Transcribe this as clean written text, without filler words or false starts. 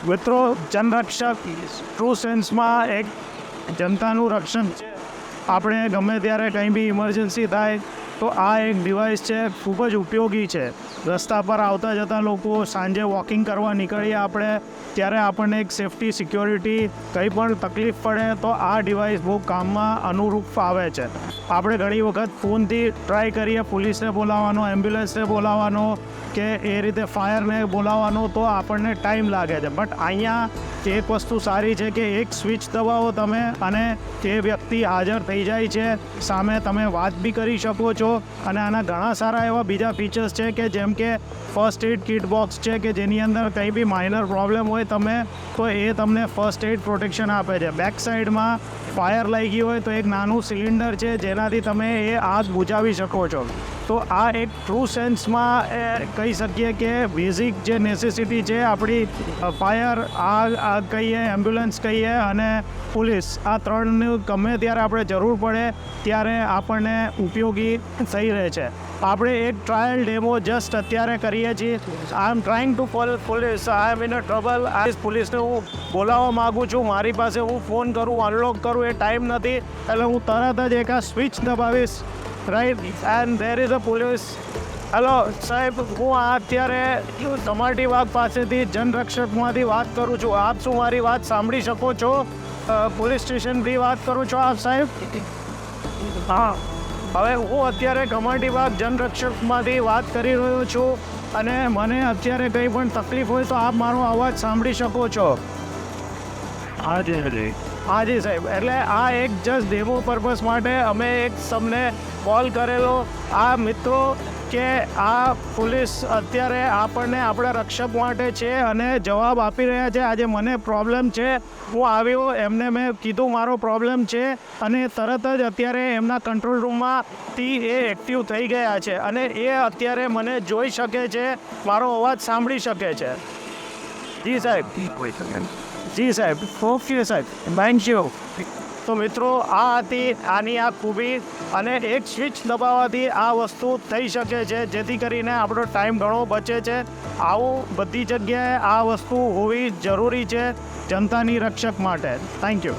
મિત્રો, જનરક્ષક ટ્રુ સેન્સમાં એક જનતાનું રક્ષણ છે. આપણે ગમે ત્યારે કંઈ બી ઇમરજન્સી થાય તો આ એક ડિવાઇસ છે, ખૂબ જ ઉપયોગી છે. રસ્તા પર આવતા જતા લોકો સાંજે વોકિંગ કરવા નીકળીએ આપણે, ત્યારે આપણને એક સેફટી સિક્યોરિટી કંઈ પણ તકલીફ પડે તો આ ડિવાઇસ બહુ કામમાં અનુરૂપ આવે છે. આપણે ઘણી વખત ફોનથી ટ્રાય કરીએ પોલીસને બોલાવવાનો, એમ્બ્યુલન્સને બોલાવવાનો કે એ રીતે ફાયરને બોલાવવાનો, તો આપણને ટાઈમ લાગે છે. બટ અહીંયા એક વસ્તુ સારી છે કે એક સ્વિચ દબાવો તમે અને તે વ્યક્તિ હાજર થઈ જાય છે, સામે તમે વાત બી કરી શકો છો. અને આના ઘણા સારા એવા બીજા ફીચર્સ છે કે જેમ કે ફર્સ્ટ એડ કિટ બોક્સ છે કે જેની અંદર કંઈ બી માઇનર પ્રોબ્લેમ હોય તમે તો એ તમને ફર્સ્ટ એડ પ્રોટેક્શન આપે છે. બેક સાઈડમાં ફાયર લાગી હોય તો એક નાનું સિલિન્ડર છે જેનાથી તમે એ આગ બુઝાવી શકો છો. તો આ એક ટ્રુ સેન્સમાં કહી શકીએ કે બેઝિક જે નેસેસિટી છે આપણી ફાયર, આગ કહીએ, એમ્બ્યુલન્સ કહીએ અને પોલીસ, આ ત્રણનું ગમે ત્યારે આપણે જરૂર પડે ત્યારે આપણને ઉપયોગી થઈ રહે છે. આપણે એક ટ્રાયલ ડેમો જસ્ટ અત્યારે કરીએ છીએ. I am trying to call police, I am in a trouble. આ પોલીસને હું બોલાવવા માગું છું. મારી પાસે હું ફોન કરું, અનલોક કરું એ ટાઈમ નથી, એટલે હું તરત જ એક આ સ્વિચ દબાવીશ, right, and there is a police. Hello સાહેબ, હું અત્યારે કમાટી વાઘ પાસેથી જનરક્ષકમાંથી વાત કરું છું. આપ શું મારી વાત સાંભળી શકો છો? પોલીસ સ્ટેશનથી વાત કરું છો આપ સાહેબ? હા, હવે હું અત્યારે કમાટી વાઘ જનરક્ષકમાંથી વાત કરી રહ્યો છું અને મને અત્યારે કંઈ પણ તકલીફ હોય તો આપ મારો અવાજ સાંભળી શકો છો? હાજી સાહેબ, એટલે આ એક જસ્ટ ડેમો પર્પઝ માટે અમે એક તમને કોલ કરેલો. આ મિત્રો કે આ પોલીસ અત્યારે આપણને આપણા રક્ષક માટે છે અને જવાબ આપી રહ્યા છે. આજે મને પ્રોબ્લેમ છે, હું આવ્યો, એમને મેં કીધું મારો પ્રોબ્લેમ છે અને તરત જ અત્યારે એમના કંટ્રોલ રૂમમાંથી એ એક્ટિવ થઈ ગયા છે અને એ અત્યારે મને જોઈ શકે છે, મારો અવાજ સાંભળી શકે છે. જી સાહેબ, જી સાહેબ, ઓકે સાહેબ, થેન્ક યુ. તો મિત્રો, આ હતી આની આ ખૂબી, અને એક સ્વિચ દબાવવાથી આ વસ્તુ થઈ શકે છે જેથી કરીને આપણો ટાઈમ ઘણો બચે છે. આવું બધી જગ્યાએ આ વસ્તુ હોવી જરૂરી છે જનતાની રક્ષક માટે. Thank you.